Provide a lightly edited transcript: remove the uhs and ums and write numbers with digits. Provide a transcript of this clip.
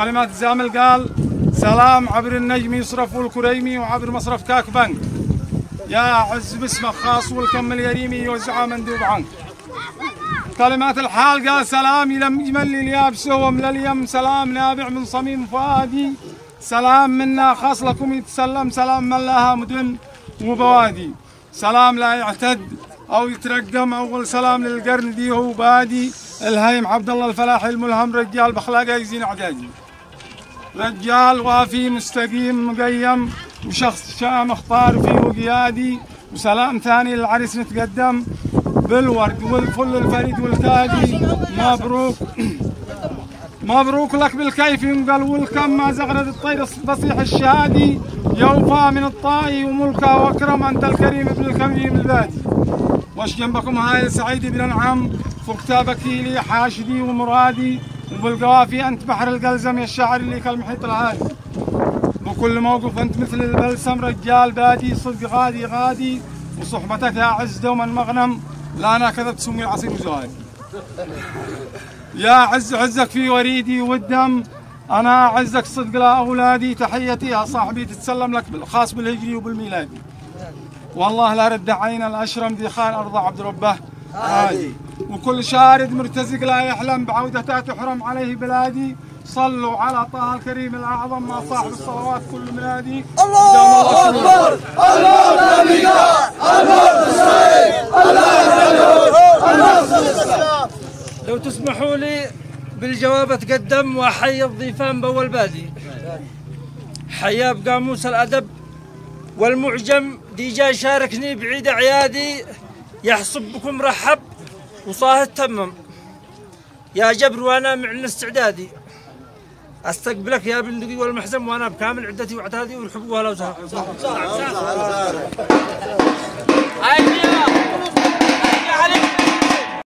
كلمات الزامل قال سلام عبر النجم يصرف والكريمي وعبر مصرف كاك بنك. يا عز باسمك خاص والكم اليريمي يوزعها مندوب عنك. كلمات الحال قال سلام يملي اليابس ومل اليم، سلام نابع من صميم فؤادي، سلام منا خاص لكم يتسلم، سلام من لها مدن وبوادي، سلام لا يعتد او يترقم، اول سلام للقرن دي هو بادي، الهيم عبد الله الفلاحي الملهم رجال باخلاقه يزين اعدادي، رجال وافي مستقيم مقيم وشخص شام اختار فيه وقيادي، وسلام ثاني للعريس نتقدم بالورد والفل الفريد والكادي، مبروك مبروك لك بالكيف ينقل والكم ما زغرد الطير بصيح الشهادي، يوفى من الطائي وملكه واكرم انت الكريم ابن الكريم البادي، واش جنبكم هاي سعيد بن انعم فوق كتابك لي حاشدي ومرادي، وبالقوافي انت بحر القلزم يا الشاعر اللي كالمحيط الهادي، بكل موقف انت مثل البلسم رجال بادي، صدق غادي غادي وصحبتك يا عز دوما مغنم، لا انا كذبت سمي العصير وزهادي. يا عز عزك في وريدي والدم، انا اعزك صدق لا اولادي، تحيتي يا صاحبي تتسلم لك بالخاص بالهجري وبالميلادي، والله لا رد عين الاشرم ذي خان ارض عبد ربه هادي، وكل شارد مرتزق لا يحلم بعودته تحرم عليه بلادي، صلوا على طه الكريم الاعظم مع صاحب الصلوات كل منادي. الله اكبر الله الله. لو تسمحوا لي بالجواب اتقدم واحيي الضيفان باول بادي، حيا بقاموس الادب والمعجم دي جاي شاركني بعيد اعيادي، يحصب بكم رحب وصاه تمم، يا جبر وانا معن استعدادي، استقبلك يا بندقي والمحزم وانا بكامل عدتي واعتادي والحب ولا وسهلا. صح